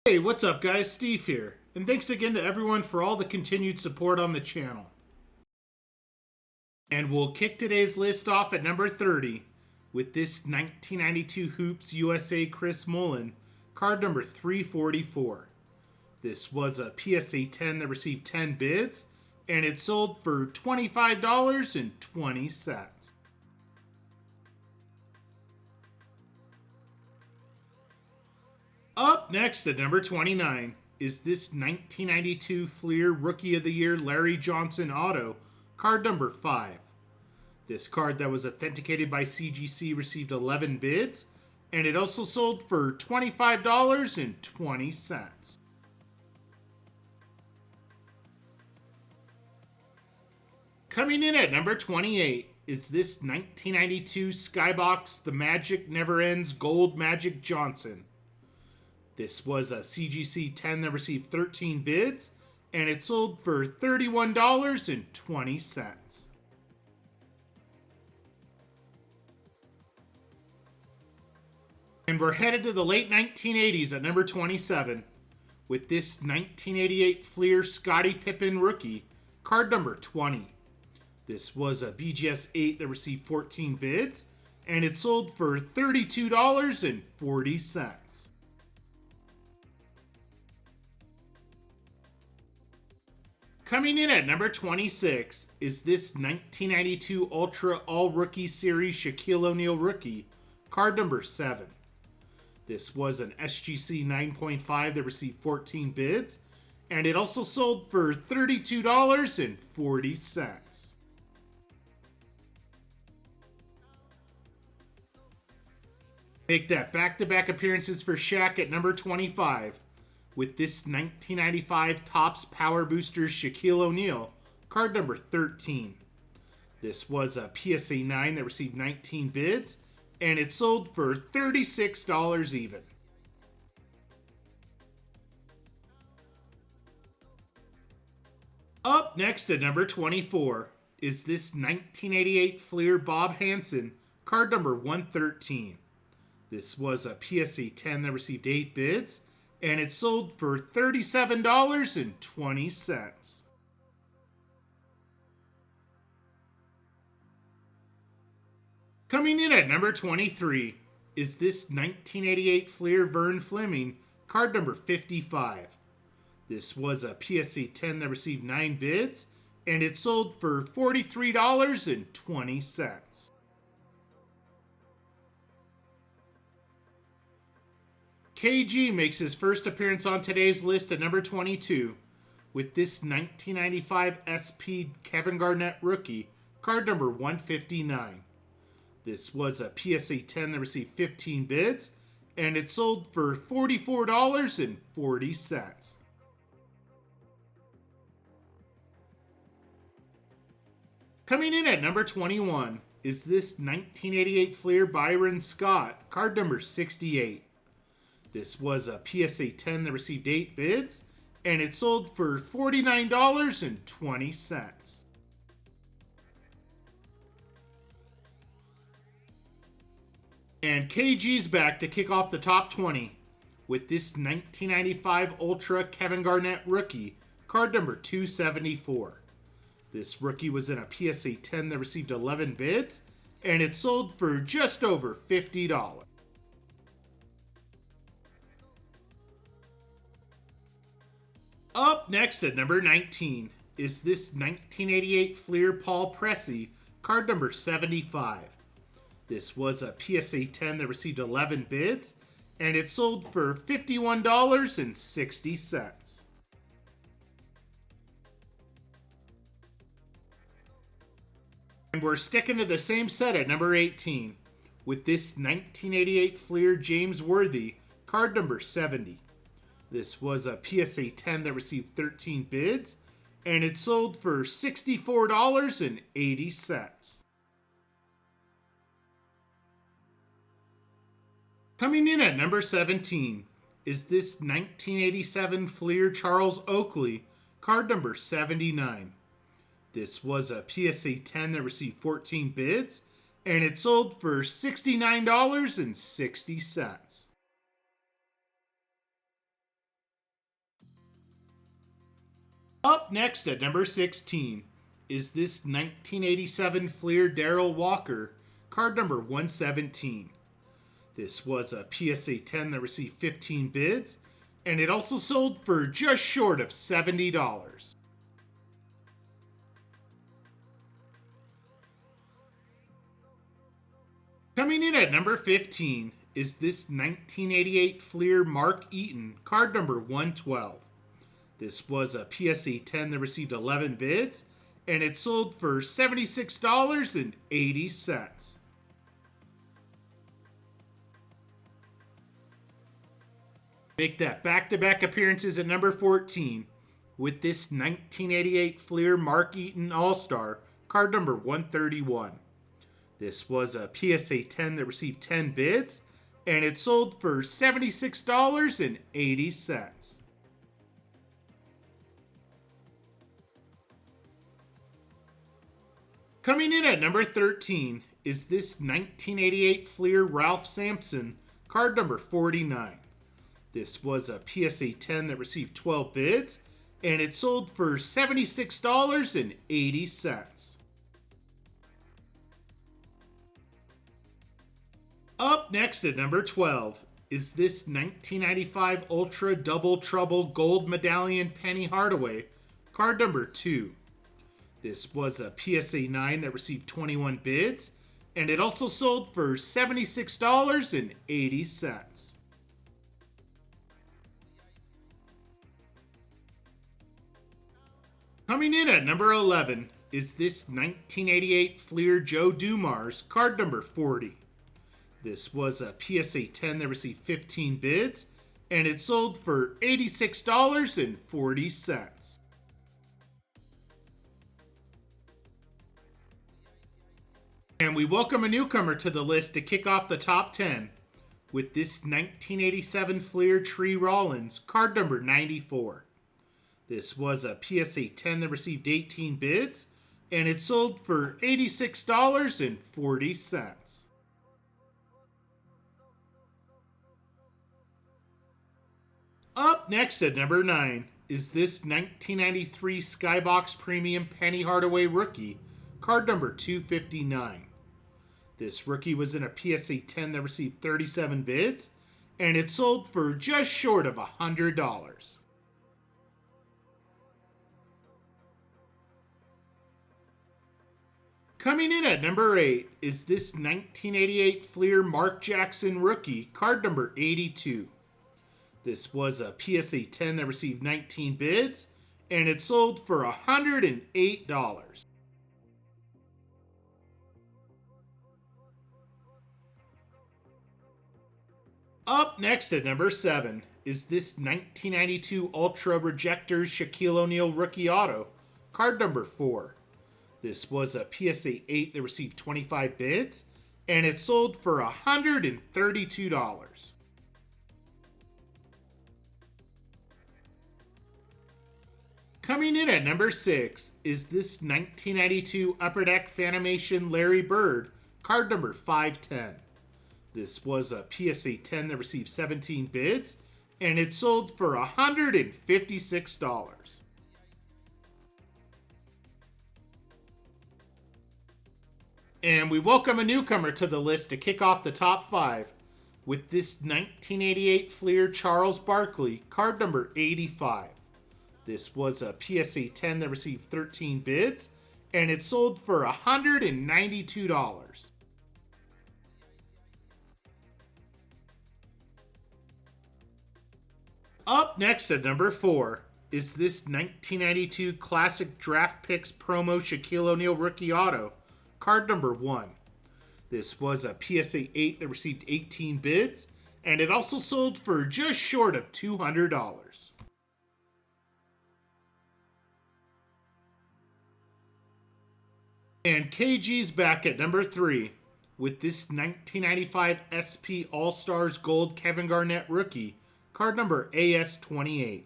Hey, what's up guys? Steve here. And thanks again to everyone for all the continued support on the channel. And we'll kick today's list off at number 30 with this 1992 Hoops USA Chris Mullin, card number 344. This was a PSA 10 that received 10 bids, and it sold for $25.20. Up next at number 29 is this 1992 Fleer Rookie of the Year Larry Johnson auto, card number 5. This card that was authenticated by CGC received 11 bids, and it also sold for $25.20. Coming in at number 28 is this 1992 Skybox The Magic Never Ends Gold Magic Johnson. This was a CGC 10 that received 13 bids, and it sold for $31.20. And we're headed to the late 1980s at number 27 with this 1988 Fleer Scottie Pippen rookie, card number 20. This was a BGS 8 that received 14 bids, and it sold for $32.40. Coming in at number 26 is this 1992 Ultra All-Rookie Series Shaquille O'Neal rookie, card number 7. This was an SGC 9.5 that received 14 bids, and it also sold for $32.40. Make that back-to-back appearances for Shaq at number 25. With this 1995 Topps Power Boosters Shaquille O'Neal, card number 13. This was a PSA 9 that received 19 bids, and it sold for $36 even. Up next at number 24 is this 1988 Fleer Bob Hansen, card number 113. This was a PSA 10 that received 8 bids, and it sold for $37.20. Coming in at number 23 is this 1988 Fleer Vern Fleming, card number 55. This was a PSA 10 that received 9 bids, and it sold for $43.20. KG makes his first appearance on today's list at number 22 with this 1995 SP Kevin Garnett rookie, card number 159. This was a PSA 10 that received 15 bids, and it sold for $44.40. Coming in at number 21 is this 1988 Fleer Byron Scott, card number 68. This was a PSA 10 that received 8 bids, and it sold for $49.20. And KG's back to kick off the top 20 with this 1995 Ultra Kevin Garnett rookie, card number 274. This rookie was in a PSA 10 that received 11 bids, and it sold for just over $50. Up next at number 19 is this 1988 Fleer Paul Pressey, card number 75. This was a PSA 10 that received 11 bids, and it sold for $51.60. And we're sticking to the same set at number 18 with this 1988 Fleer James Worthy, card number 70. This was a PSA 10 that received 13 bids, and it sold for $64.80. Coming in at number 17 is this 1987 Fleer Charles Oakley, card number 79. This was a PSA 10 that received 14 bids, and it sold for $69.60. Up next at number 16 is this 1987 Fleer Darrell Walker, card number 117. This was a PSA 10 that received 15 bids, and it also sold for just short of $70. Coming in at number 15 is this 1988 Fleer Mark Eaton, card number 112. This was a PSA 10 that received 11 bids, and it sold for $76.80. Make that back-to-back appearances at number 14 with this 1988 Fleer Mark Eaton All-Star, card number 131. This was a PSA 10 that received 10 bids, and it sold for $76.80. Coming in at number 13 is this 1988 Fleer Ralph Sampson, card number 49. This was a PSA 10 that received 12 bids, and it sold for $76.80. Up next at number 12 is this 1995 Ultra Double Trouble Gold Medallion Penny Hardaway, card number 2. This was a PSA 9 that received 21 bids, and it also sold for $76.80. Coming in at number 11 is this 1988 Fleer Joe Dumars, card number 40. This was a PSA 10 that received 15 bids, and it sold for $86.40. And we welcome a newcomer to the list to kick off the top 10 with this 1987 Fleer Tree Rollins, card number 94. This was a PSA 10 that received 18 bids, and it sold for $86.40. Up next at number 9 is this 1993 Skybox Premium Penny Hardaway Rookie, card number 259. This rookie was in a PSA 10 that received 37 bids, and it sold for just short of $100. Coming in at number 8 is this 1988 Fleer Mark Jackson Rookie, card number 82. This was a PSA 10 that received 19 bids, and it sold for $108. Up next at number 7 is this 1992 Ultra Rejectors Shaquille O'Neal Rookie Auto, card number 4. This was a PSA 8 that received 25 bids, and it sold for $132. Coming in at number 6 is this 1992 Upper Deck Fanimation Larry Bird, card number 510. This was a PSA 10 that received 17 bids, and it sold for $156. And we welcome a newcomer to the list to kick off the top 5 with this 1988 Fleer Charles Barkley, card number 85. This was a PSA 10 that received 13 bids, and it sold for $192. Up next at number 4 is this 1992 Classic Draft Picks Promo Shaquille O'Neal Rookie Auto, card number 1. This was a PSA 8 that received 18 bids, and it also sold for just short of $200. And KG's back at number 3 with this 1995 SP All-Stars Gold Kevin Garnett Rookie, card number AS28.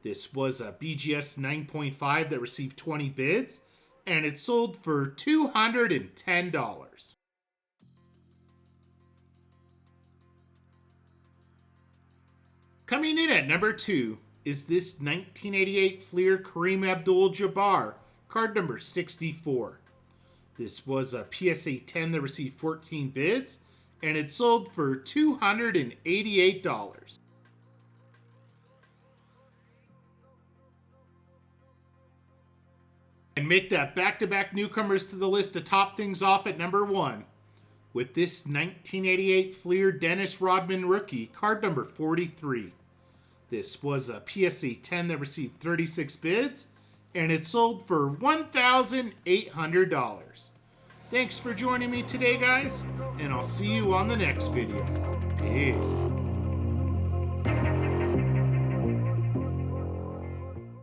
This was a BGS 9.5 that received 20 bids, and it sold for $210. Coming in at number 2 is this 1988 Fleer Kareem Abdul-Jabbar, card number 64. This was a PSA 10 that received 14 bids, and it sold for $288. And make that back-to-back newcomers to the list to top things off at number 1 with this 1988 Fleer Dennis Rodman rookie, card number 43. This was a PSA 10 that received 36 bids, and it sold for $1,800. Thanks for joining me today, guys, and I'll see you on the next video. Peace.